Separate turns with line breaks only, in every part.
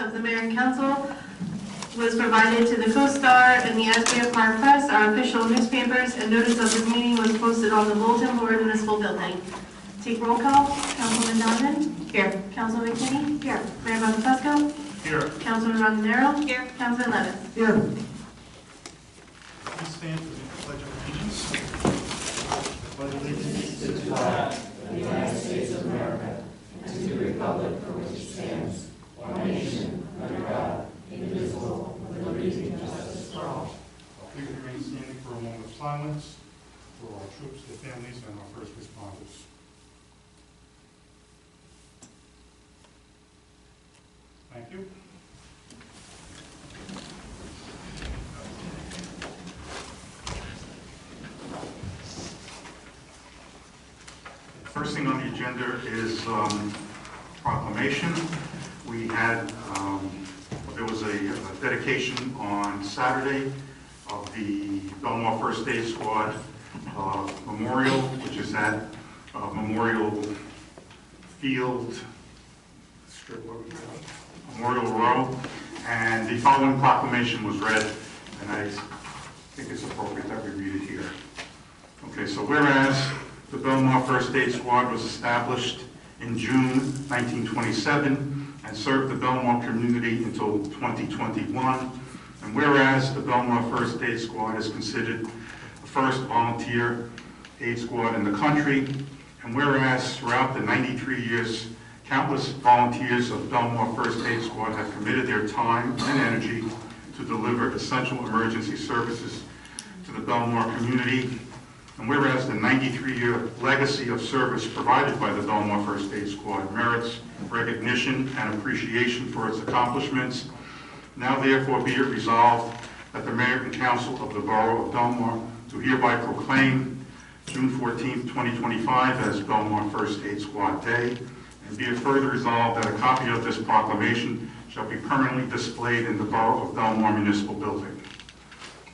of the Mayor and Council was provided to the Co-Star and the Asbury Park Press, our official newspapers, and notice of this meeting was posted on the bulletin board municipal building. Take roll call. Councilman Donovan? Here. Councilman McKinney? Here. Mayor Montefusco?
Here.
Councilman Rondinero? Here. Councilman Levis?
Here.
Please stand for the Pledge of Allegiance. Pledge allegiance to the
flag of the United States of America and to the republic for which it stands, one nation, under God, indivisible, with liberty and justice for all.
Please remain standing for a moment of silence for our troops, their families, and our first responders. Thank you. First thing on the agenda is proclamation. We had, there was a dedication on Saturday of the Belmar First Aid Squad memorial, which is at Memorial Field, Memorial Row, and the following proclamation was read, and I think it's appropriate that we read it here. Okay, so whereas the Belmar First Aid Squad was established in June 1927 and served the Belmar community until 2021, and whereas the Belmar First Aid Squad is considered the first volunteer aid squad in the country, and whereas throughout the 93 years countless volunteers of Belmar First Aid Squad have committed their time and energy to deliver essential emergency services to the Belmar community. And whereas the 93-year legacy of service provided by the Belmar First Aid Squad merits recognition and appreciation for its accomplishments, now therefore be it resolved that the Mayor and Council of the Borough of Belmar do hereby proclaim June 14, 2025 as Belmar First Aid Squad Day. And be it further resolved that a copy of this proclamation shall be permanently displayed in the Borough of Belmar Municipal Building,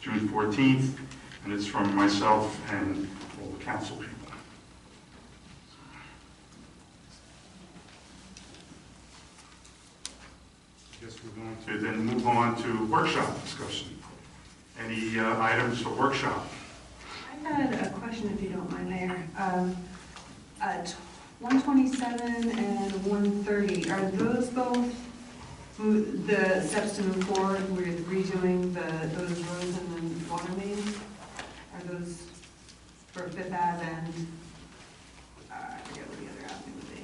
June 14th, and it's from myself and all the council people. I guess we're going to then move on to workshop discussion. Any items for workshop?
I had a question, if you don't mind, Mayor. 127 and 130, are those both the steps to move forward with redoing those roads and the water mains? Are those for Fifth Ave and, I forget what the other avenue would be,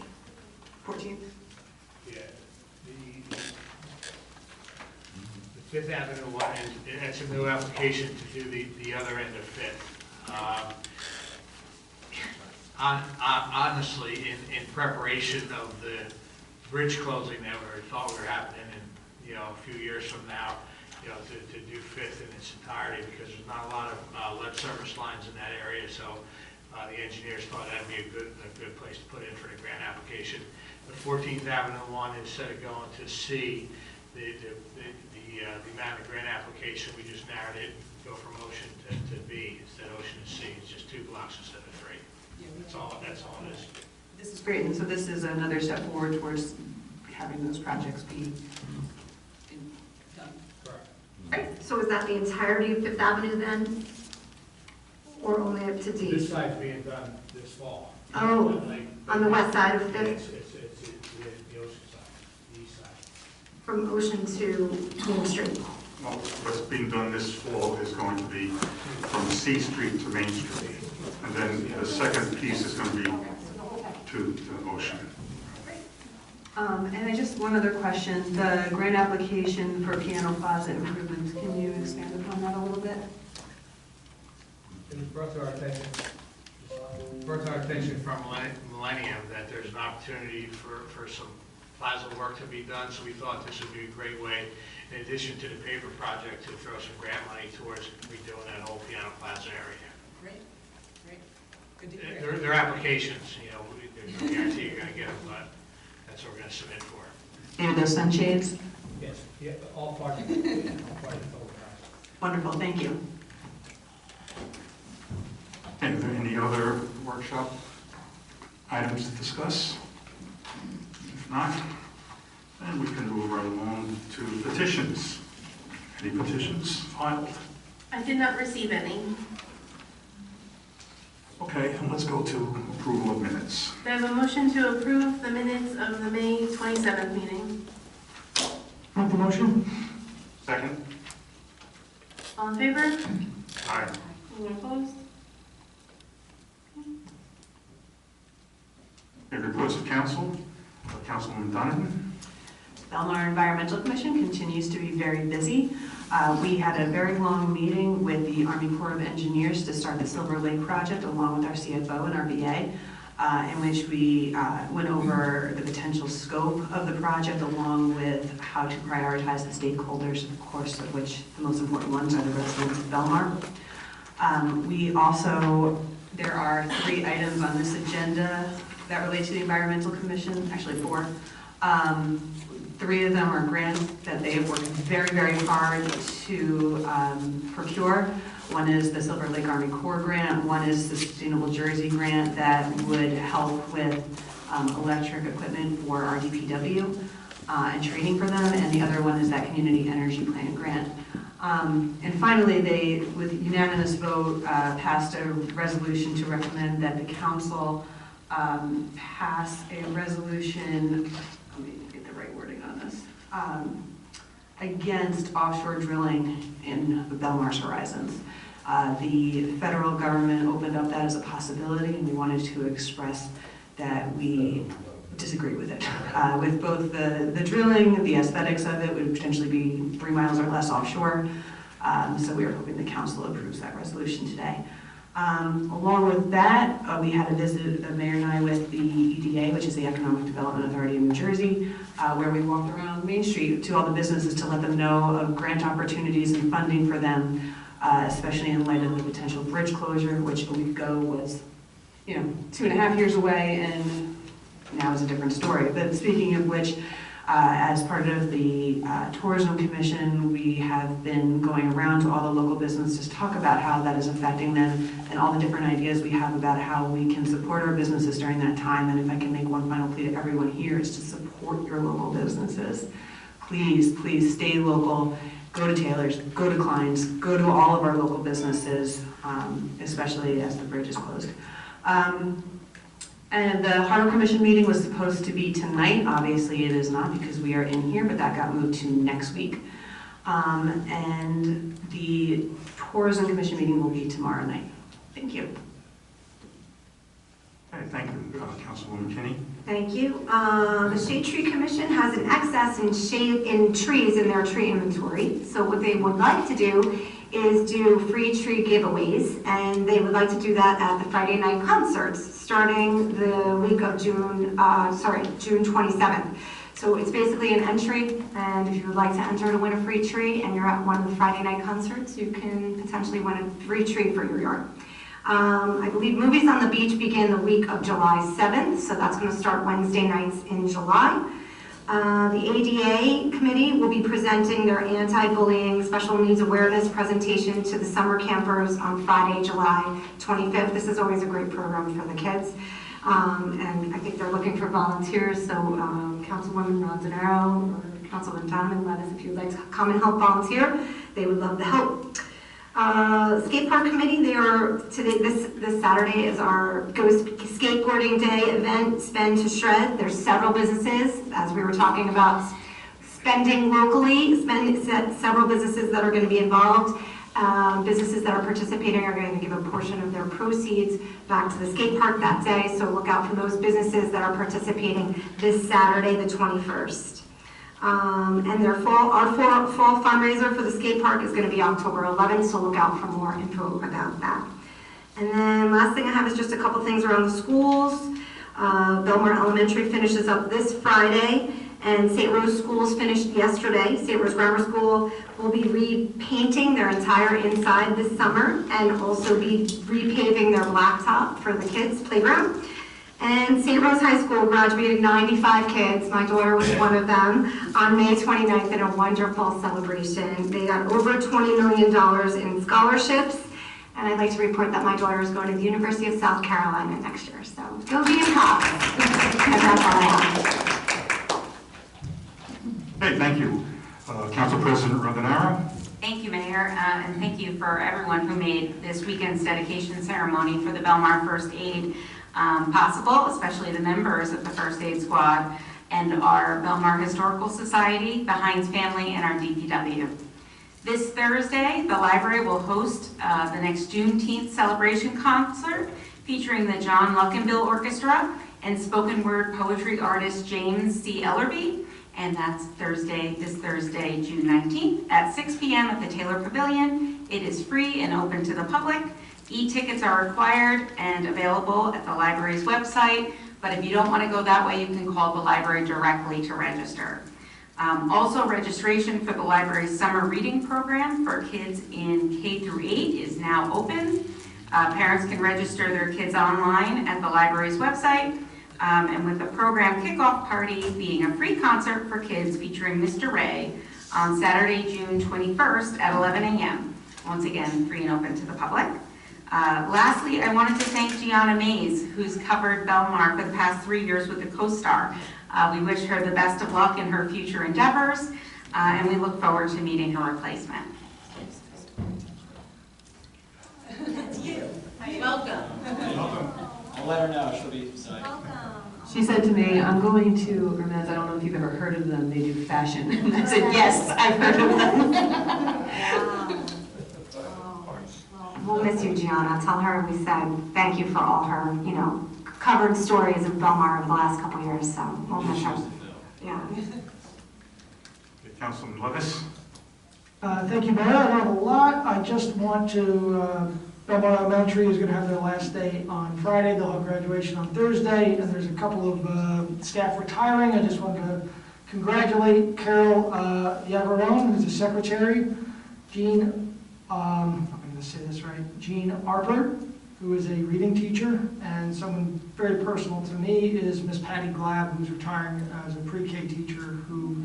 14th?
Yeah, the Fifth Avenue one, and that's a new application to do the other end of Fifth. Honestly, in preparation of the bridge closing that we thought were happening in, a few years from now, to do Fifth in its entirety, because there's not a lot of lead service lines in that area, so the engineers thought that'd be a good place to put in for the grant application. The 14th Avenue one, instead of going to C, the amount of grant application, we just narrowed it, go from Ocean to B instead of Ocean to C. It's just 2 blocks instead of 3. That's all it is.
This is great, and so this is another step forward towards having those projects be done.
Correct.
Right, so is that the entirety of Fifth Avenue then? Or only up to D?
This side's being done this fall.
Oh, on the west side of Fifth?
It's the Ocean side, the east side.
From Ocean to Main Street?
Well, what's being done this fall is going to be from C Street to Main Street. And then the second piece is going to be to Ocean.
And I just, one other question, the grant application for Piano Plaza improvements, can you expand upon that a little bit?
It was brought to our attention from Millennium that there's an opportunity for some plaza work to be done, so we thought this would be a great way, in addition to the paper project, to throw some grant money towards redoing that whole Piano Plaza area.
Great, great. Good to hear.
They're applications, there's no guarantee you're going to get them, but that's what we're going to submit for.
Maybe those sunshades?
Yes, yeah, all parts of the whole process.
Wonderful, thank you.
Are there any other workshop items to discuss? If not, then we can move right along. petitions. Any petitions filed?
I did not receive any.
Okay, and let's go to approval of minutes.
Do I have a motion to approve the minutes of the May 27th meeting?
Make the motion?
Second?
All in favor?
Aye.
Anyone opposed?
Okay, reports of council. Councilwoman Donovan.
Belmar Environmental Commission continues to be very busy. We had a very long meeting with the Army Corps of Engineers to start the Silver Lake project along with our CFO and our VA, in which we went over the potential scope of the project along with how to prioritize the stakeholders, of course, of which the most important ones are the residents of Belmar. There are 3 items on this agenda that relate to the Environmental Commission, actually 4. 3 of them are grants that they have worked very, very hard to procure. One is the Silver Lake Army Corps grant, one is the Sustainable Jersey grant that would help with electric equipment for our DPW and training for them, and the other one is that Community Energy Plan grant. And finally, they, with unanimous vote, passed a resolution to recommend that the council pass a resolution, let me get the right wording on this, against offshore drilling in Belmar's horizons. The federal government opened up that as a possibility, and we wanted to express that we disagree with it. With both the drilling, the aesthetics of it would potentially be 3 miles or less offshore. So we are hoping the council approves that resolution today. Along with that, we had a visit, the mayor and I, with the EDA, which is the Economic Development Authority of New Jersey, where we walked around Main Street to all the businesses to let them know of grant opportunities and funding for them, especially in light of the potential bridge closure, which a week ago was, 2.5 years away, and now is a different story. But speaking of which, as part of the Tourism Commission, we have been going around to all the local businesses to talk about how that is affecting them and all the different ideas we have about how we can support our businesses during that time. And if I can make one final plea to everyone here, is to support your local businesses. Please, please stay local. Go to Taylor's, go to Klein's, go to all of our local businesses, especially as the bridge is closed. And the Harbor Commission meeting was supposed to be tonight. Obviously it is not because we are in here, but that got moved to next week. And the Tourism Commission meeting will be tomorrow night. Thank you.
Okay, thank you, Councilwoman Kinney.
Thank you. The Shade Tree Commission has an excess in trees in their tree inventory. So what they would like to do is do free tree giveaways, and they would like to do that at the Friday night concerts starting the week of June 27th. So it's basically an entry, and if you would like to enter to win a free tree and you're at one of the Friday night concerts, you can potentially win a free tree for your yard. I believe Movies on the Beach begin the week of July 7th, so that's going to start Wednesday nights in July. The ADA committee will be presenting their anti-bullying special needs awareness presentation to the summer campers on Friday, July 25th. This is always a great program for the kids. And I think they're looking for volunteers, so Councilwoman Ronzanero or Councilman Donovan, let us, if you'd like to come and help volunteer, they would love the help. Skate Park Committee, they are today. This Saturday is our Ghost Skateboarding Day event, Spend to Shred. There's several businesses, as we were talking about spending locally, several businesses that are going to be involved. Businesses that are participating are going to give a portion of their proceeds back to the skate park that day, so look out for those businesses that are participating this Saturday, the 21st. And our fall fundraiser for the skate park is going to be October 11th, so look out for more info about that. And then last thing I have is just a couple things around the schools. Belmar Elementary finishes up this Friday, and St. Rose Schools finished yesterday. St. Rose Grammar School will be repainting their entire inside this summer and also be repaving their blacktop for the kids' playground. And St. Rose High School graduated 95 kids, my daughter was one of them, on May 29th in a wonderful celebration. They got over $20 million in scholarships, and I'd like to report that my daughter is going to the University of South Carolina next year, so go Gamecocks! And that's all I have.
Okay, thank you. Council President Rondinaro.
Thank you, Mayor, and thank you for everyone who made this weekend's dedication ceremony for the Belmar First Aid possible, especially the members of the First Aid Squad and our Belmar Historical Society, the Hines family, and our DPW. This Thursday, the library will host the next Juneteenth celebration concert featuring the John Luckenbill Orchestra and spoken word poetry artist James C. Ellerby. And that's this Thursday, June 19th at 6 p.m. at the Taylor Pavilion. It is free and open to the public. E-tickets are required and available at the library's website, but if you don't want to go that way, you can call the library directly to register. Also, registration for the library's summer reading program for kids in K through 8 is now open. Parents can register their kids online at the library's website. And with the program kickoff party being a free concert for kids featuring Mr. Ray on Saturday, June 21st at 11 a.m. Once again, free and open to the public. Lastly, I wanted to thank Gianna Mays, who's covered Belmar for the past 3 years with the Co-Star. We wish her the best of luck in her future endeavors, and we look forward to meeting her replacement.
That's you. Welcome.
I'll let her know, she'll be excited.
She said to me, I'm going to Hermes, I don't know if you've ever heard of them, they do fashion. And I said, yes, I've heard of them.
We'll miss you, Gianna. Tell her we said thank you for all her, covered stories of Belmar over the last couple of years, so we'll miss her. Yeah.
Councilman Levis.
Thank you, Mayor. I don't have a lot. I just want to, Belmar Elementary is going to have their last day on Friday. They'll have graduation on Thursday, and there's a couple of staff retiring. I just wanted to congratulate Carol Yavarone, who's the secretary, Jean, I'm going to say this right, Jean Arbor, who is a reading teacher, and someone very personal to me is Miss Patty Glab, who's retiring as a pre-K teacher, who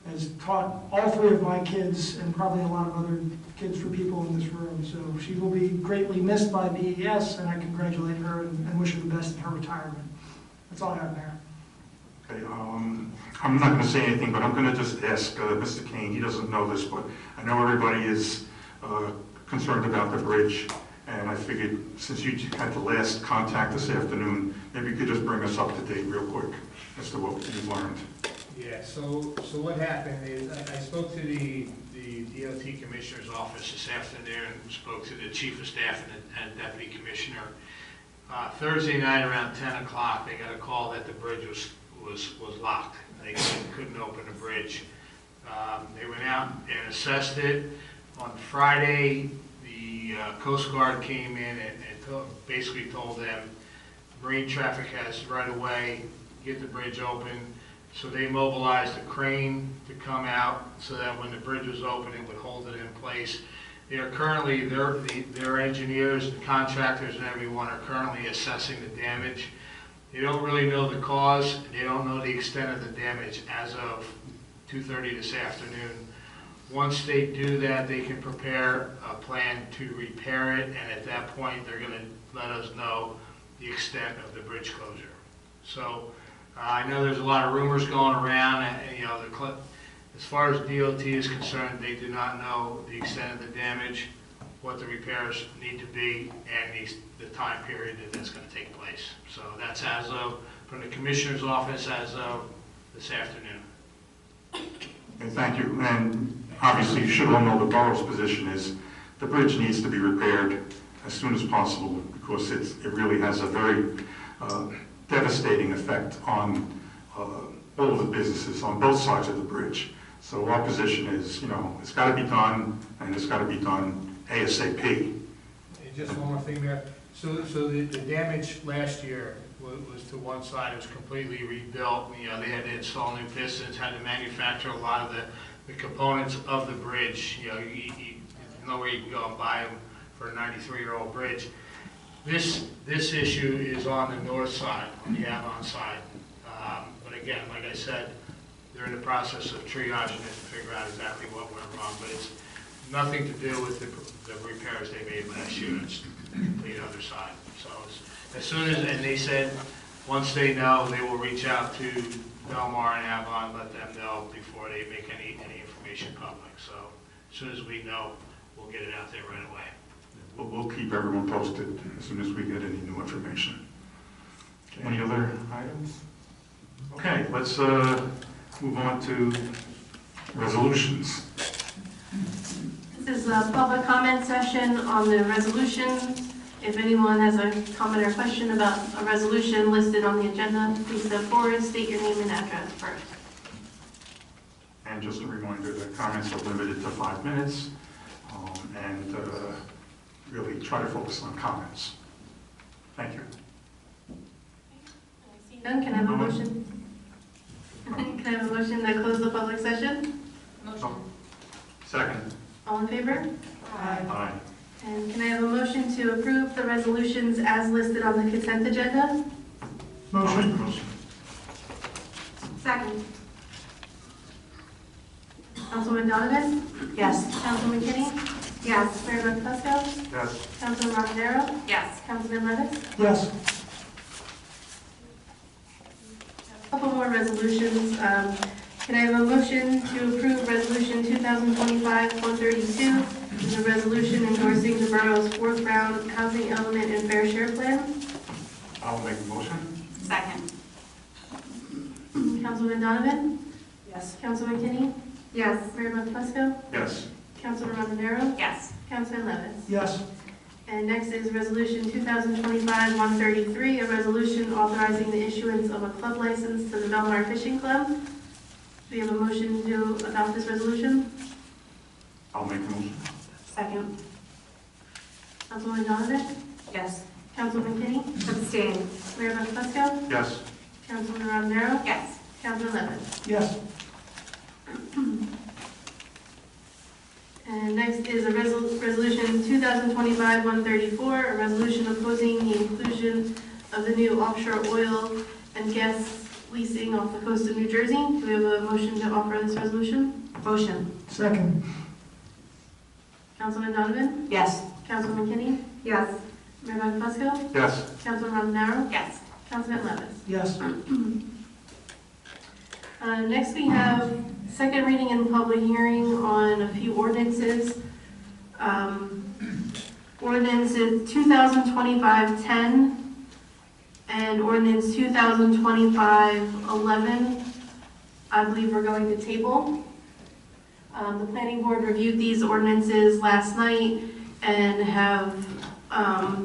has taught all 3 of my kids and probably a lot of other kids for people in this room. So she will be greatly missed by BES, and I congratulate her and wish her the best in her retirement. That's all I have, Mayor.
Okay, I'm not going to say anything, but I'm going to just ask Mr. Kane. He doesn't know this, but I know everybody is concerned about the bridge, and I figured since you had the last contact this afternoon, maybe you could just bring us up to date real quick as to what you've learned.
Yeah, so what happened is I spoke to the DOT Commissioner's office this afternoon, and spoke to the Chief of Staff and Deputy Commissioner. Thursday night around 10 o'clock, they got a call that the bridge was locked. They couldn't open the bridge. They went out and assessed it. On Friday, the Coast Guard came in and basically told them marine traffic has right away, get the bridge open. So they mobilized a crane to come out so that when the bridge was open, it would hold it in place. They are currently, their engineers and contractors and everyone are currently assessing the damage. They don't really know the cause. They don't know the extent of the damage as of 2:30 this afternoon. Once they do that, they can prepare a plan to repair it, and at that point, they're going to let us know the extent of the bridge closure. So I know there's a lot of rumors going around, and as far as DOT is concerned, they do not know the extent of the damage, what the repairs need to be, and the time period that that's going to take place. So that's as of, from the Commissioner's office, as of this afternoon.
Okay, thank you. And obviously, you should all know the borough's position is the bridge needs to be repaired as soon as possible, because it really has a very devastating effect on all of the businesses on both sides of the bridge. So our position is, it's got to be done, and it's got to be done ASAP.
And just one more thing there. So the damage last year was to one side. It was completely rebuilt. They had to install new pistons, had to manufacture a lot of the components of the bridge. You know where you can go and buy them for a 93-year-old bridge. This issue is on the north side, on the Avon side. But again, like I said, they're in the process of triaging it to figure out exactly what went wrong. But it's nothing to do with the repairs they made last year. It's the complete other side. So as soon as, and they said, once they know, they will reach out to Belmar and Avon, let them know before they make any information information public. So as soon as we know, we'll get it out there right away.
We'll keep everyone posted as soon as we get any new information. Any other items? Okay, let's move on to resolutions.
This is a public comment session on the resolution. If anyone has a comment or question about a resolution listed on the agenda, please step forward, state your name and address first.
And just a reminder that comments are limited to 5 minutes, and really try to focus on comments. Thank you.
None, can I have a motion? Can I have a motion to close the public session?
Motion.
Second.
All in favor?
Aye.
And can I have a motion to approve the resolutions as listed on the consent agenda?
Motion.
Second.
Councilwoman Donovan?
Yes.
Councilman Kinney?
Yes.
Mayor Buckfusco?
Yes.
Councilman Romanero?
Yes.
Councilman Levis?
Yes.
Couple more resolutions. Can I have a motion to approve Resolution 2025-132, which is a resolution endorsing the borough's 4th round housing element and fair share plan?
I'll make a motion.
Second.
Councilman Donovan?
Yes.
Councilman Kinney?
Yes.
Mayor Buckfusco?
Yes.
Councilman Romanero?
Yes.
Councilman Levis?
Yes.
And next is Resolution 2025-133, a resolution authorizing the issuance of a club license to the Belmar Fishing Club. Do we have a motion to adopt this resolution?
I'll make a motion.
Second. Councilwoman Donovan?
Yes.
Councilman Kinney?
Abstain.
Mayor Buckfusco?
Yes.
Councilman Romanero?
Yes.
Councilman Levis?
Yes.
And next is a resolution 2025-134, a resolution opposing the inclusion of the new offshore oil and gas leasing off the coast of New Jersey. Do we have a motion to offer this resolution?
Motion.
Second.
Councilman Donovan?
Yes.
Councilman Kinney?
Yes.
Mayor Buckfusco?
Yes.
Councilman Romanero?
Yes.
Councilman Levis?
Yes.
Next we have second reading and public hearing on a few ordinances. Ordinances 2025-10 and ordinance 2025-11, I believe we're going to table. The planning board reviewed these ordinances last night and have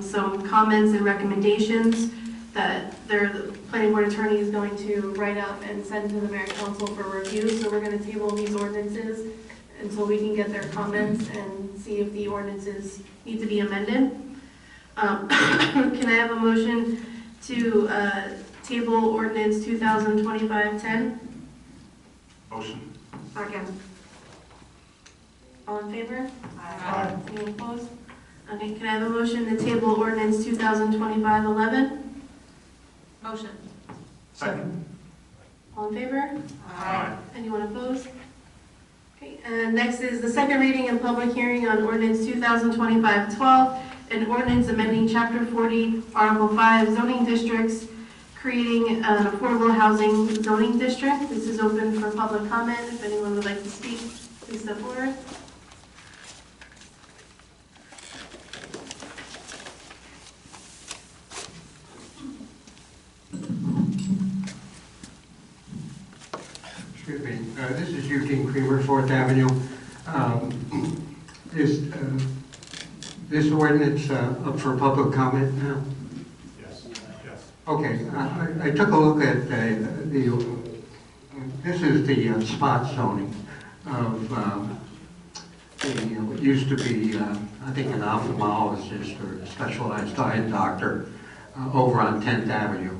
some comments and recommendations that the planning board attorney is going to write up and send to the mayor and council for review. So we're going to table these ordinances until we can get their comments and see if the ordinances need to be amended. Can I have a motion to table ordinance 2025-10?
Motion.
Second.
All in favor?
Aye.
Any opposed? Okay, can I have a motion to table ordinance 2025-11?
Motion.
Second.
All in favor?
Aye.
Anyone opposed? Okay, and next is the second reading and public hearing on ordinance 2025-12, an ordinance amending Chapter 40, Article 5, zoning districts, creating an affordable housing zoning district. This is open for public comment. If anyone would like to speak, please step forward.
Excuse me, this is Eugene Creamer, 4th Avenue. Is this ordinance up for public comment now?
Yes. Yes.
Okay, I took a look at this is the spot zoning of what used to be, I think, an ophthalmologist or a specialized eye doctor over on 10th Avenue.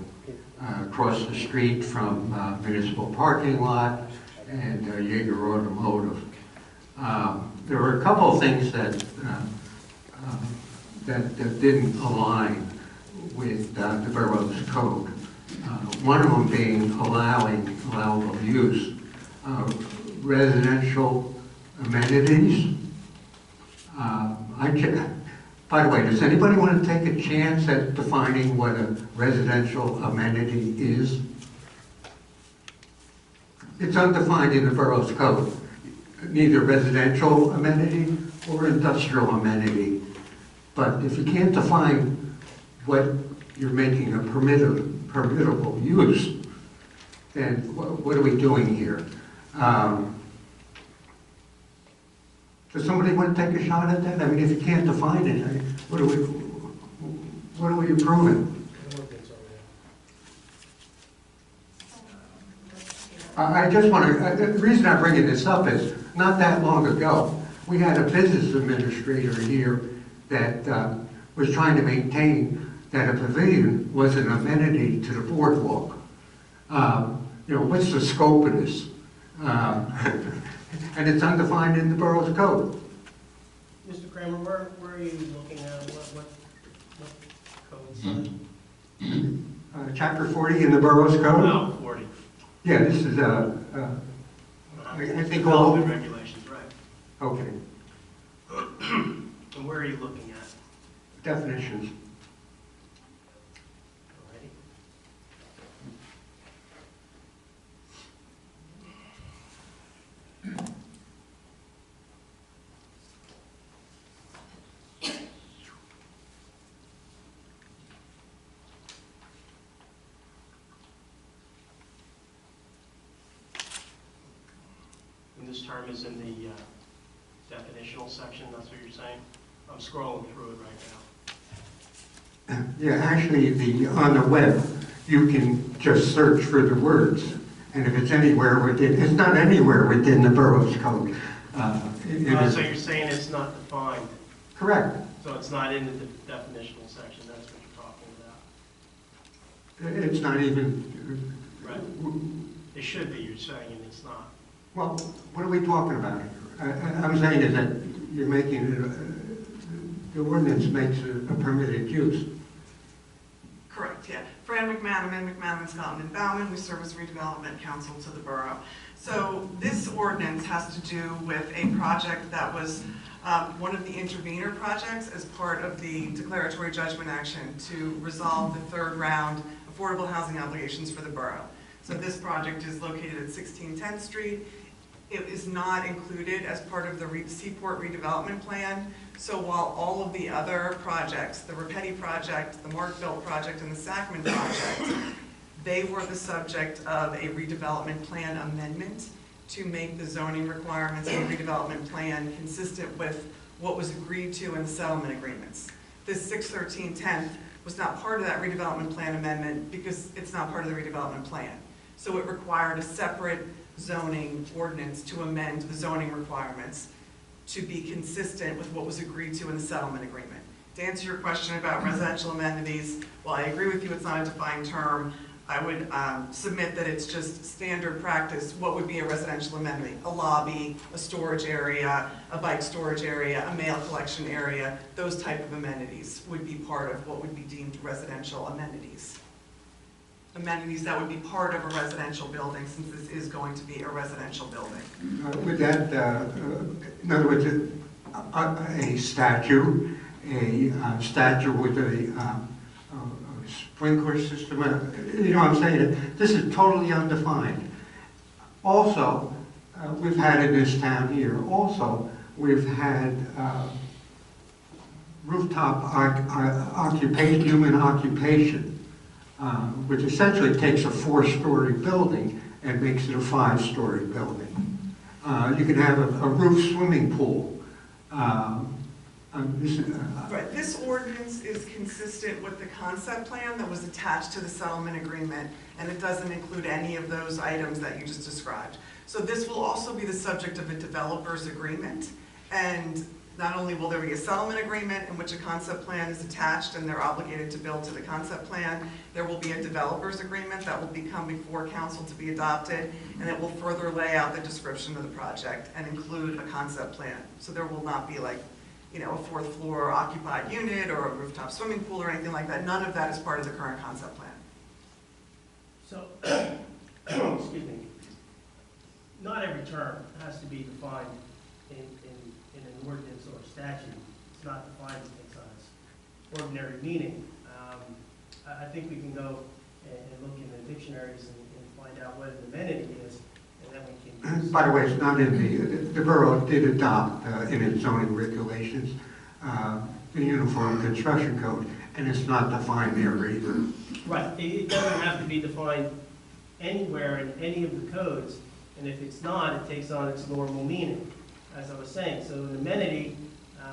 Across the street from municipal parking lot and Jaeger Automotive. There were a couple of things that didn't align with the borough's code. One of them being allowable use residential amenities. By the way, does anybody want to take a chance at defining what a residential amenity is? It's undefined in the borough's code. neither residential amenity or industrial amenity. But if you can't define what you're making a permittable use, then what are we doing here? Does somebody want to take a shot at that? I mean, if you can't define it, what are we approving? I just want to, the reason I'm bringing this up is, not that long ago, we had a business administrator here that was trying to maintain that a pavilion was an amenity to the boardwalk. What's the scope of this? And it's undefined in the borough's code.
Mr. Kramer, where are you looking at? What codes?
Chapter 40 in the borough's code?
No, 40.
Yeah, this is, I think all...
Development regulations, right.
Okay.
And where are you looking at?
Definitions.
Alrighty. And this term is in the definitional section, that's what you're saying? I'm scrolling through it right now.
Yeah, actually, on the web, you can just search for the words, and if it's anywhere within, it's not anywhere within the borough's code.
So you're saying it's not defined?
Correct.
So it's not in the definitional section, that's what you're talking about?
It's not even...
Right. It should be, you're saying, and it's not.
Well, what are we talking about here? I'm saying is that you're making it, the ordinance makes it a permitted use.
Correct, yeah. Fran McManaman, McManaman, Scotland and Bauman, we serve as redevelopment counsel to the borough. So this ordinance has to do with a project that was one of the intervenor projects as part of the declaratory judgment action to resolve the third round affordable housing obligations for the borough. So this project is located at 16 10th Street. It is not included as part of the Seaport redevelopment plan. So while all of the other projects, the Rapetti project, the Markville project, and the Sackman project, they were the subject of a redevelopment plan amendment to make the zoning requirements of the redevelopment plan consistent with what was agreed to in the settlement agreements. This 61310 was not part of that redevelopment plan amendment because it's not part of the redevelopment plan. So it required a separate zoning ordinance to amend the zoning requirements to be consistent with what was agreed to in the settlement agreement. To answer your question about residential amenities, while I agree with you it's not a defined term, I would submit that it's just standard practice. What would be a residential amenity? A lobby, a storage area, a bike storage area, a mail collection area, those type of amenities would be part of what would be deemed residential amenities. Amenities that would be part of a residential building, since this is going to be a residential building.
With that, in other words, a statue with a sprinkler system, you know what I'm saying? This is totally undefined. Also, we've had in this town here, we've had rooftop human occupation. Which essentially takes a 4-story building and makes it a 5-story building. You can have a roof swimming pool.
Right, this ordinance is consistent with the concept plan that was attached to the settlement agreement, and it doesn't include any of those items that you just described. So this will also be the subject of a developer's agreement, and not only will there be a settlement agreement in which a concept plan is attached and they're obligated to build to the concept plan, there will be a developer's agreement that will become before council to be adopted, and it will further lay out the description of the project and include a concept plan. So there will not be like, a 4th floor occupied unit or a rooftop swimming pool or anything like that. None of that is part of the current concept plan.
So, excuse me, not every term has to be defined in an ordinance or a statute. It's not defined in its ordinary meaning. I think we can go and look in the dictionaries and find out what an amenity is, and then we can use.
By the way, it's not in the borough did adopt in its zoning regulations the Uniform Construction Code, and it's not defined there either.
Right, it doesn't have to be defined anywhere in any of the codes, and if it's not, it takes on its normal meaning, as I was saying. So an amenity,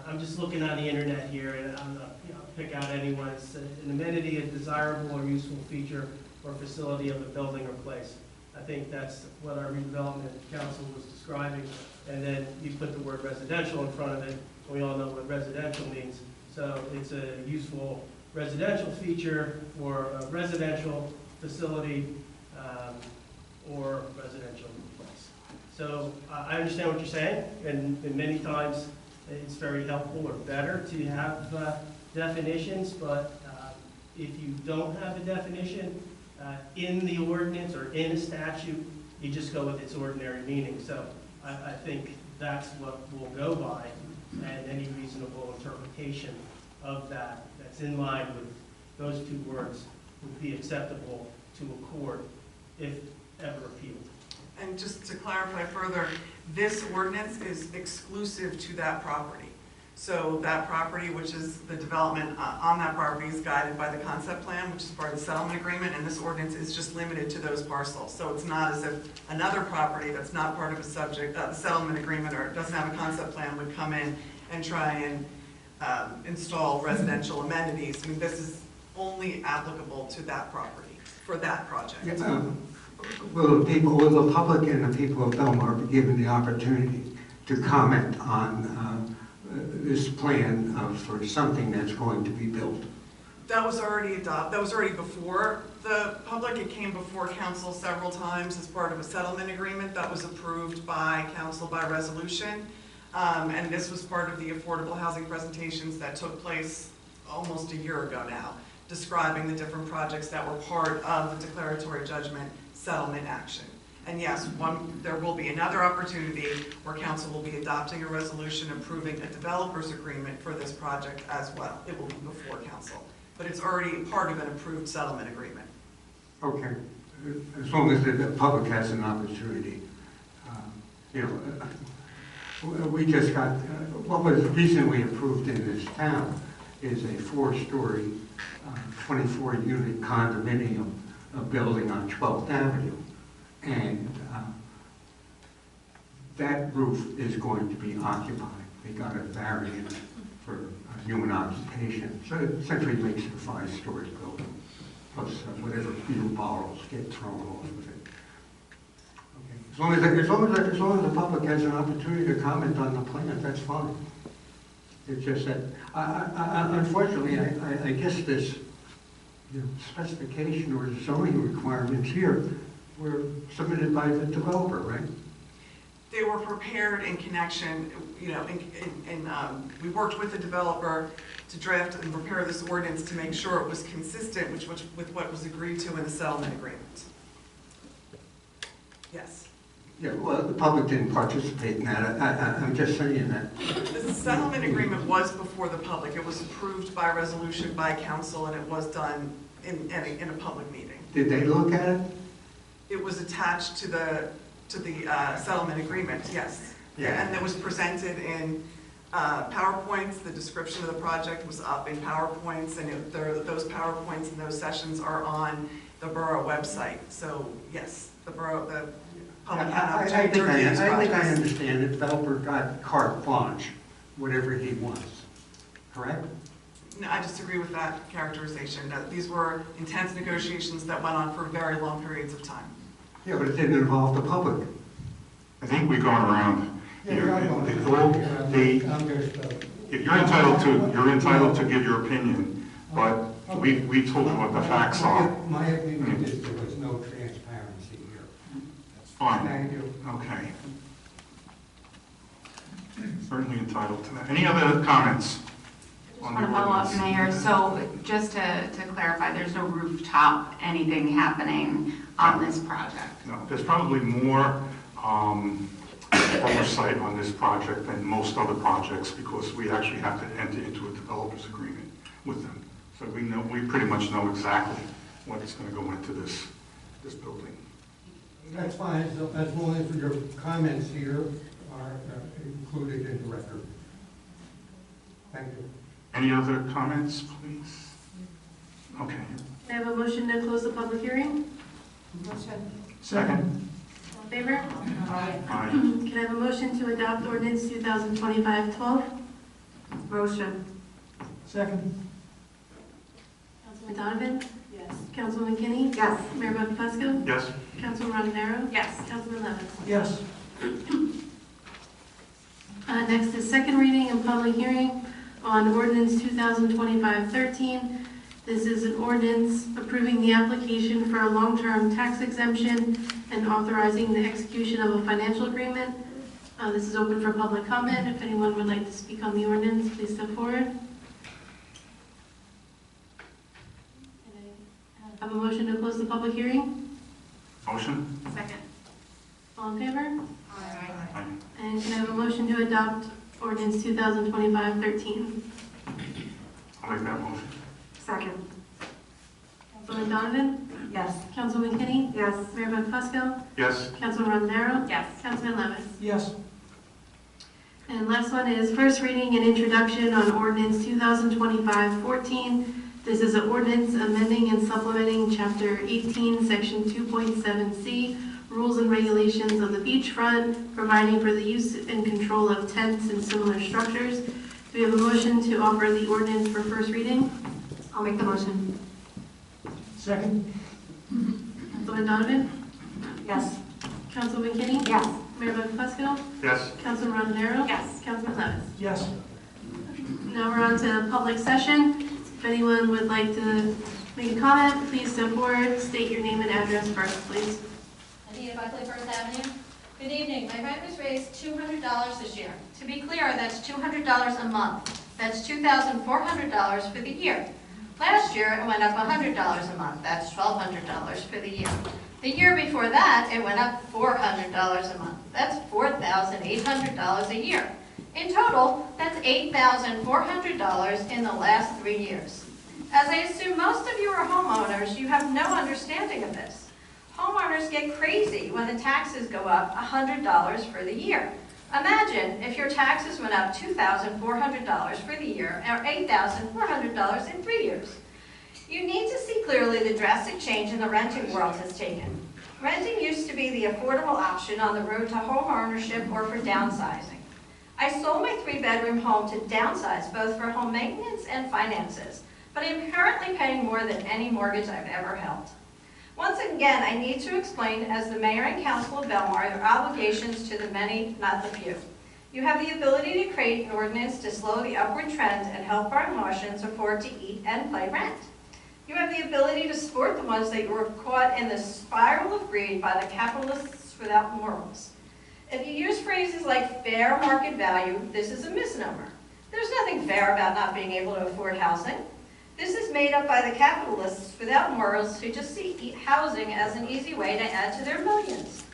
I'm just looking on the internet here, and I'm not, pick out anyone. It's an amenity, a desirable or useful feature or facility of a building or place. I think that's what our redevelopment council was describing, and then you put the word residential in front of it. We all know what residential means. So it's a useful residential feature for a residential facility or residential place. So I understand what you're saying, and many times it's very helpful or better to have definitions, but if you don't have a definition in the ordinance or in a statute, you just go with its ordinary meaning. So I think that's what we'll go by, and any reasonable interpretation of that that's in line with those two words would be acceptable to a court if ever appealed.
And just to clarify further, this ordinance is exclusive to that property. So that property, which is the development on that property, is guided by the concept plan, which is part of the settlement agreement, and this ordinance is just limited to those parcels. So it's not as if another property that's not part of a subject, the settlement agreement, or doesn't have a concept plan would come in and try and install residential amenities. I mean, this is only applicable to that property, for that project.
Will the public and the people of Belmar be given the opportunity to comment on this plan for something that's going to be built?
That was already adopted. That was already before the public. It came before council several times as part of a settlement agreement that was approved by council by resolution. And this was part of the affordable housing presentations that took place almost a year ago now, describing the different projects that were part of the declaratory judgment settlement action. And yes, there will be another opportunity where council will be adopting a resolution approving a developer's agreement for this project as well. It will be before council, but it's already part of an approved settlement agreement.
Okay, as long as the public has an opportunity. We just got, what was recently approved in this town is a 4-story, 24-unit condominium building on 12th Avenue. And that roof is going to be occupied. They got a variance for human occupation. So it essentially makes it a 5-story building, plus whatever fuel bottles get thrown off of it. Okay. As long as the public has an opportunity to comment on the plan, that's fine. It's just that, unfortunately, I guess this specification or zoning requirements here were submitted by the developer, right?
They were prepared in connection, we worked with the developer to draft and prepare this ordinance to make sure it was consistent with what was agreed to in the settlement agreement. Yes.
Yeah, well, the public didn't participate in that. I'm just saying that.
The settlement agreement was before the public. It was approved by resolution by council, and it was done in a public meeting.
Did they look at it?
It was attached to the settlement agreement, yes.
Yeah.
And it was presented in PowerPoints. The description of the project was up in PowerPoints, and those PowerPoints and those sessions are on the borough website. So yes, the public had an opportunity to review these
I think I
projects.
understand. The developer got carte blanche, whatever he wants, correct?
No, I disagree with that characterization. These were intense negotiations that went on for very long periods of time.
Yeah, but it didn't involve the public.
I think we've gone around.
Yeah,
You're-
you're on.
If you're entitled to give your opinion, but we told you what the facts are.
My opinion is there was no transparency here.
Fine.
Thank you.
Okay. Certainly entitled to that. Any other comments?
I just want to follow up, Mayor. So just to clarify, there's no rooftop anything happening on this project?
No, there's probably more oversight on this project than most other projects because we actually have to enter into a developer's agreement with them. So we pretty much know exactly what is going to go into this building.
That's fine, as long as your comments here are included in the record. Thank you.
Any other comments, please? Okay.
Can I have a motion to close the public hearing?
Motion.
Second?
All in favor?
Aye.
Aye.
Can I have a motion to adopt ordinance 2025-12?
Motion.
Second.
Councilman Donovan?
Yes.
Councilwoman Kinney?
Yes.
Mayor Buckfusco?
Yes?
Councilman Rondero?
Yes.
Councilman Levis?
Yes.
Next is second reading and public hearing on ordinance 2025-13. This is an ordinance approving the application for a long-term tax exemption and authorizing the execution of a financial agreement. This is open for public comment. If anyone would like to speak on the ordinance, please step forward. Have a motion to close the public hearing?
Motion?
Second.
All in favor?
Aye.
And can I have a motion to adopt ordinance 2025-13?
I'll make that motion.
Second.
Councilman Donovan?
Yes.
Councilwoman Kinney?
Yes.
Mayor Buckfusco?
Yes?
Councilman Rondero?
Yes.
Councilman Levis?
Yes.
And last one is first reading and introduction on ordinance 2025-14. This is an ordinance amending and supplementing Chapter 18, Section 2.7C, Rules and Regulations of the Beachfront, providing for the use and control of tents and similar structures. Do we have a motion to offer the ordinance for first reading?
I'll make the motion.
Second.
Councilman Donovan?
Yes.
Councilwoman Kinney?
Yes.
Mayor Buckfusco?
Yes?
Councilman Rondero?
Yes.
Councilman Levis?
Yes.
Now we're on to public session. If anyone would like to make a comment, please step forward, state your name and address first, please.
Anita Buckley, First Avenue. Good evening. My rent was raised $200 this year. To be clear, that's $200 a month. That's $2,400 for the year. Last year, it went up $100 a month. That's $1,200 for the year. The year before that, it went up $400 a month. That's $4,800 a year. In total, that's $8,400 in the last 3 years. As I assume most of you are homeowners, you have no understanding of this. Homeowners get crazy when the taxes go up $100 for the year. Imagine if your taxes went up $2,400 for the year, or $8,400 in 3 years. You need to see clearly the drastic change in the renting world has taken. Renting used to be the affordable option on the road to home ownership or for downsizing. I sold my 3-bedroom home to downsize both for home maintenance and finances, but I'm currently paying more than any mortgage I've ever held. Once again, I need to explain, as the mayor and council of Belmar, their obligations to the many, not the few. You have the ability to create an ordinance to slow the upward trend and help our Martians afford to eat and pay rent. You have the ability to support the ones that were caught in the spiral of greed by the capitalists without morals. If you use phrases like fair market value, this is a misnomer. There's nothing fair about not being able to afford housing. This is made up by the capitalists without morals who just see housing as an easy way to add to their millions.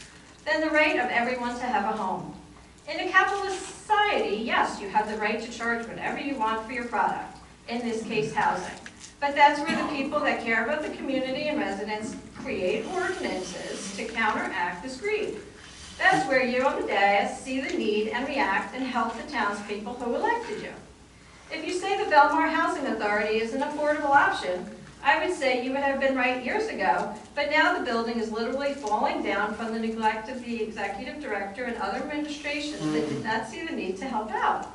Then the right of everyone to have a home. In a capitalist society, yes, you have the right to charge whatever you want for your product, in this case housing. But that's where the people that care about the community and residents create ordinances to counteract this greed. That's where you on the dais see the need and react and help the townspeople who elected you. If you say the Belmar Housing Authority is an affordable option, I would say you would have been right years ago, but now the building is literally falling down from the neglect of the executive director and other administrations that did not see the need to help out.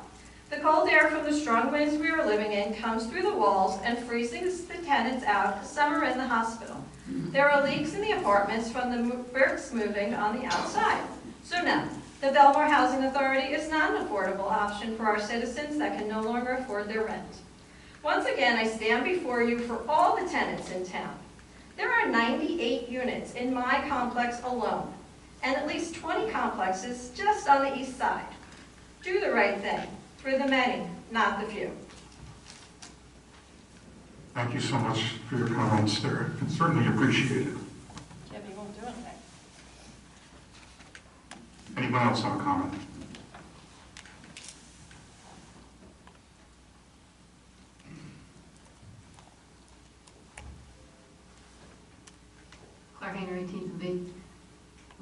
The cold air from the strong winds we are living in comes through the walls and freezes the tenants out as some are in the hospital. There are leaks in the apartments from the bricks moving on the outside. So no, the Belmar Housing Authority is not an affordable option for our citizens that can no longer afford their rent. Once again, I stand before you for all the tenants in town. There are 98 units in my complex alone, and at least 20 complexes just on the east side. Do the right thing, for the many, not the few.
Thank you so much for your comments there. It's certainly appreciated.
Debbie won't do anything.
Anyone else have a comment?
Claire Hanger, 18th and B.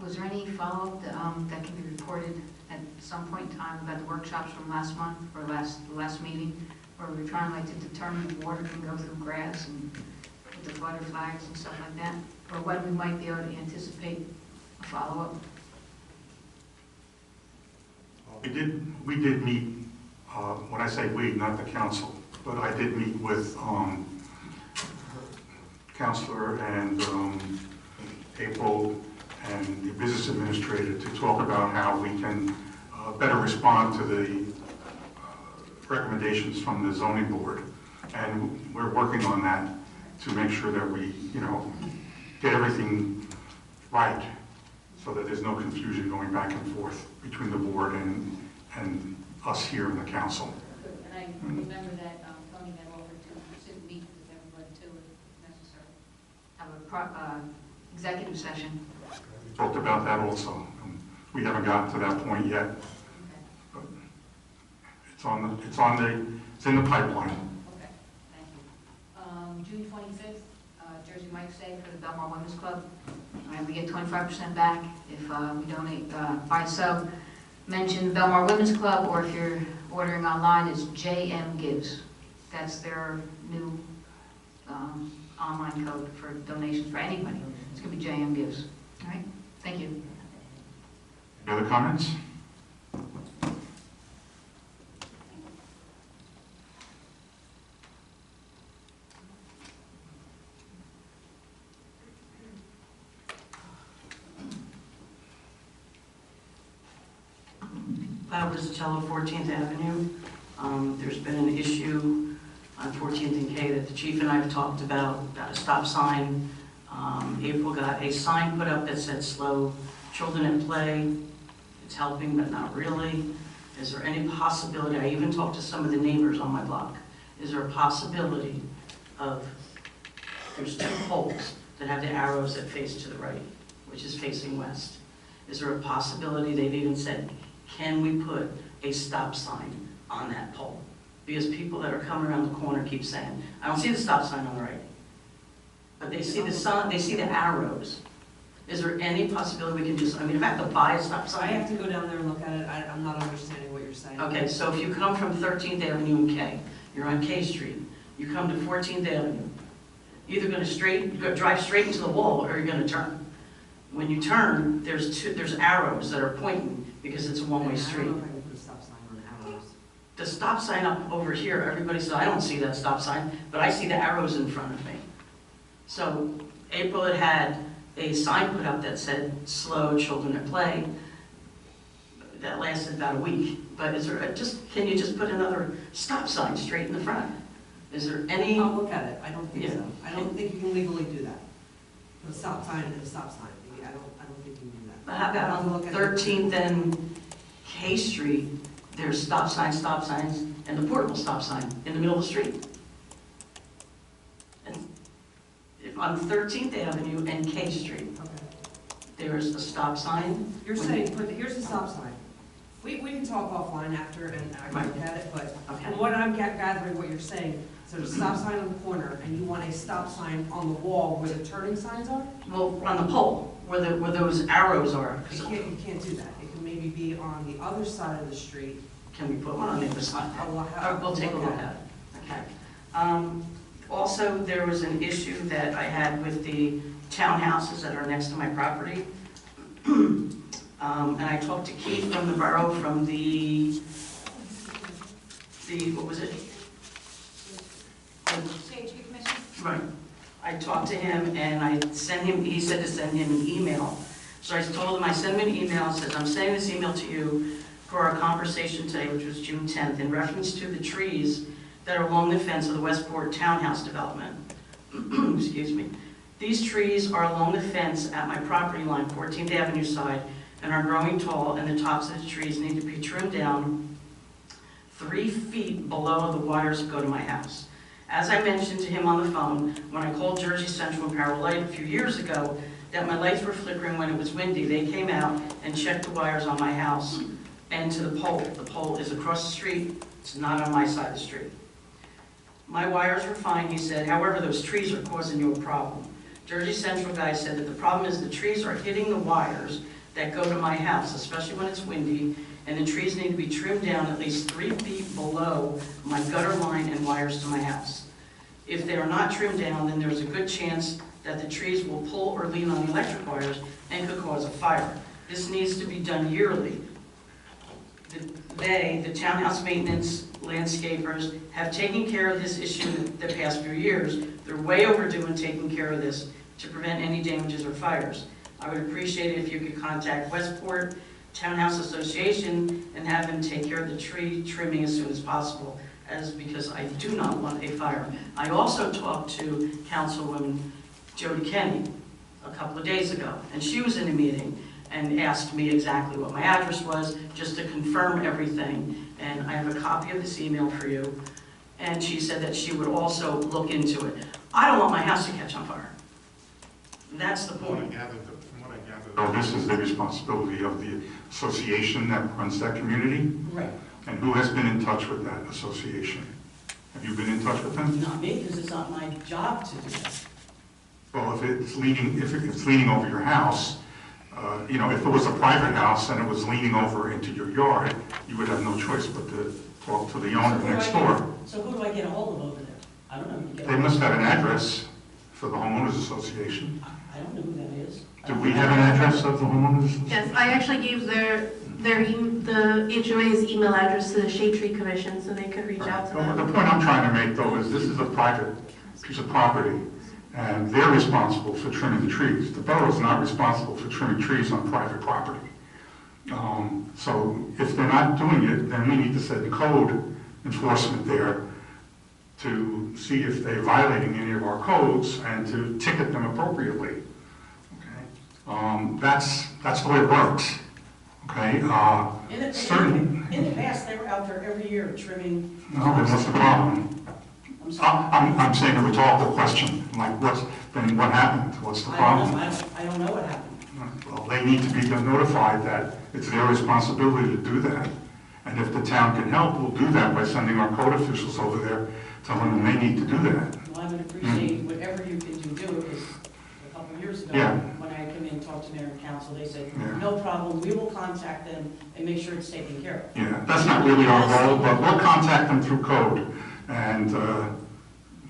Was there any follow-up that can be reported at some point in time about the workshops from last month or last meeting? Where we were trying like to determine if water can go through grass and with the flutter flags and stuff like that? Or when we might be able to anticipate a follow-up?
We did meet, when I say we, not the council, but I did meet with Counselor and April and the business administrator to talk about how we can better respond to the recommendations from the zoning board. And we're working on that to make sure that we, get everything right so that there's no confusion going back and forth between the board and us here in the council.
And I remember that Tony had offered to sit and meet with everybody too, if necessary.
Have a executive session?
We talked about that also. We haven't gotten to that point yet. But it's in the pipeline.
Okay, thank you. June 26th,
Jersey Mike's Day for the Belmar Women's Club. And we get 25% back if we donate by sub. Mention Belmar Women's Club, or if you're ordering online, it's JM Gives. That's their new online code for donations for anybody. It's going to be JM Gives. All right? Thank you.
Any other comments?
Cello, 14th Avenue. There's been an issue on 14th and K that the chief and I have talked about a stop sign. April got a sign put up that said slow children at play. It's helping, but not really. Is there any possibility, I even talked to some of the neighbors on my block, is there a possibility of, there's 2 poles that have the arrows that face to the right, which is facing west. Is there a possibility, they've even said, can we put a stop sign on that pole? Because people that are coming around the corner keep saying, I don't see the stop sign on the right. But they see the sun, they see the arrows. Is there any possibility we can just, if I have to buy a stop sign?
I have to go down there and look at it. I'm not understanding what you're saying.
Okay, so if you come from 13th Avenue and K, you're on K Street, you come to 14th Avenue, you're either going to drive straight into the wall or you're going to turn. When you turn, there's arrows that are pointing because it's a one-way street.
I don't know if I can put a stop sign on the arrows.
The stop sign up over here, everybody says, I don't see that stop sign, but I see the arrows in front of me. So April had a sign put up that said, slow children at play. That lasted about a week. But is there can you just put another stop sign straight in the front? Is there any?
I'll look at it. I don't think so. I don't think you can legally do that. The stop sign is a stop sign. I don't think you can do that.
But how about on 13th and K Street, there's stop signs, and the portable stop sign in the middle of the street. And on 13th Avenue and K Street, there's a stop sign.
You're saying, here's the stop sign. We can talk offline after and I can look at it, but from what I'm gathering what you're saying, so there's a stop sign on the corner and you want a stop sign on the wall where the turning signs are?
Well, on the pole, where those arrows are.
You can't do that. It can maybe be on the other side of the street.
Can we put one on the other side? We'll take a look at it. Okay. Also, there was an issue that I had with the townhouses that are next to my property. And I talked to Keith from the borough, from the what was it?
Shade Tree Commission?
Right. I talked to him and I sent him, he said to send him an email. So I told him, I sent him an email, it says, I'm sending this email to you for our conversation today, which was June 10th, in reference to the trees that are along the fence of the Westport Townhouse development. Excuse me. These trees are along the fence at my property line, 14th Avenue side, and are growing tall, and the tops of the trees need to be trimmed down 3 feet below the wires that go to my house. As I mentioned to him on the phone, when I called Jersey Central and Power Light a few years ago, that my lights were flickering when it was windy, they came out and checked the wires on my house and to the pole. The pole is across the street, it's not on my side of the street. My wires were fine, he said, however, those trees are causing you a problem. Jersey Central guy said that the problem is the trees are hitting the wires that go to my house, especially when it's windy, and the trees need to be trimmed down at least 3 feet below my gutter line and wires to my house. If they are not trimmed down, then there's a good chance that the trees will pull or lean on the electric wires and could cause a fire. This needs to be done yearly. The townhouse maintenance landscapers, have taken care of this issue in the past few years. They're way overdue in taking care of this to prevent any damages or fires. I would appreciate it if you could contact Westport Townhouse Association and have them take care of the tree trimming as soon as possible, because I do not want a fire. I also talked to Councilwoman Jody Kenny a couple of days ago, and she was in a meeting and asked me exactly what my address was, just to confirm everything. And I have a copy of this email for you. And she said that she would also look into it. I don't want my house to catch on fire. That's the point.
From what I gather, this is the responsibility of the association that runs that community.
Right.
And who has been in touch with that association? Have you been in touch with them?
Not me, because it's not my job to do that.
Well, if it's leaning over your house, you know, if it was a private house and it was leaning over into your yard, you would have no choice but to talk to the owner next door.
So who do I get a hold of over there? I don't know who to get a
They
hold of.
must have an address for the homeowners association.
I don't know who that is.
Do we have an address of the homeowners association?
Yes, I actually gave the HOA's email address to the Shade Tree Commission so they could reach out to
Well,
them.
the point I'm trying to make, though, is this is a private piece of property, and they're responsible for trimming the trees. The borough is not responsible for trimming trees on private property. So if they're not doing it, then we need to send code enforcement there to see if they're violating any of our codes and to ticket them appropriately. Okay? That's the way it works. Okay?
In the past, they were out there every year trimming.
No, then what's the problem?
I'm sorry.
I'm saying a rhetorical question, like what happened? What's the problem?
I don't know what happened.
Well, they need to be notified that it's their responsibility to do that. And if the town can help, we'll do that by sending our code officials over there, telling them they need to do that.
Well, I would appreciate whatever you can do, because a couple of years ago,
Yeah.
when I came in and talked to mayor and council, they said,
Yeah.
no problem, we will contact them and make sure it's taken care of.
Yeah, that's not really our role, but we'll contact them through code and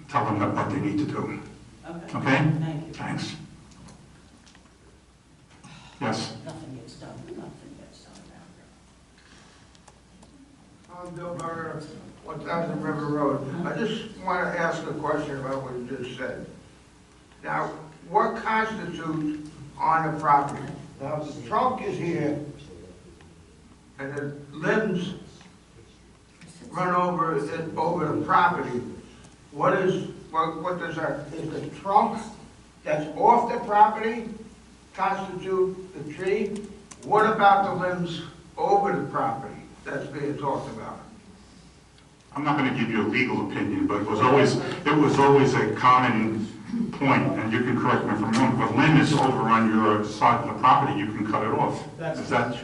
tell them what they need to do.
Okay?
Okay?
Thank you.
Thanks. Yes?
Nothing gets done, nothing gets done around
I'm Belmar, 1000 River Road. I just want to ask a question about what you just said. Now, what constitutes on the property? Now, if the trunk is here and the limbs run over the property, what does that, is the trunk that's off the property constitute the tree? What about the limbs over the property that's being talked about?
I'm not going to give you a legal opinion, but it was always a common point, and you can correct me if I'm wrong, but limb is over on your side of the property, you can cut it off. Is that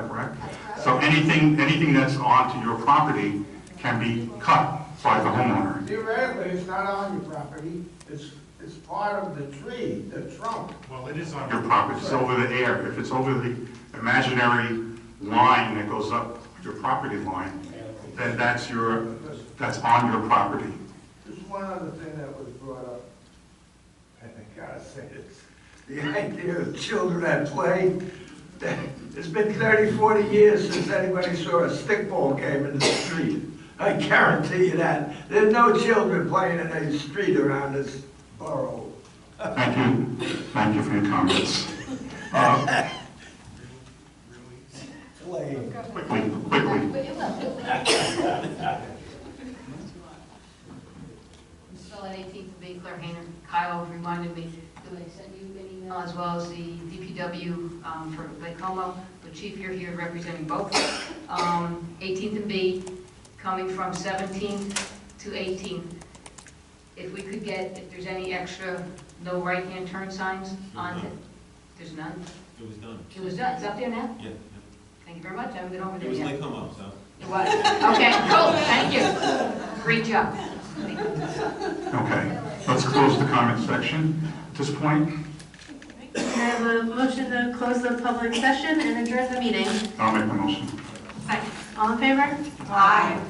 correct? So anything that's onto your property can be cut by the homeowner.
Theoretically, it's not on your property, it's part of the tree, the trunk.
Well, it is on your property, it's over the air. If it's over the imaginary line that goes up your property line, then that's on your property.
There's one other thing that was brought up, and I gotta say this, the idea of children at play. It's been 30, 40 years since anybody saw a stickball game in the street. I guarantee you that. There's no children playing in a street around this borough.
Thank you. Thank you for your comments. Quickly.
Still at 18th Bay, Claire Hayner. Kyle reminded me that I sent you an email as well as the DPW for Lake Como. The chief here representing both. 18th and B, coming from 17th to 18th. If we could get, if there's any extra no right-hand turn signs on it. There's none?
It was done.
It was done. It's up there now?
Yeah.
Thank you very much. I haven't been over
It
there
was
yet.
Lake Como, so.
It was? Okay, cool. Thank you. Great job.
Okay, let's close the comment section. this point,
I have a motion to close the public session and adjourn the meeting.
I'll make the motion.
Second. All in favor?
Aye.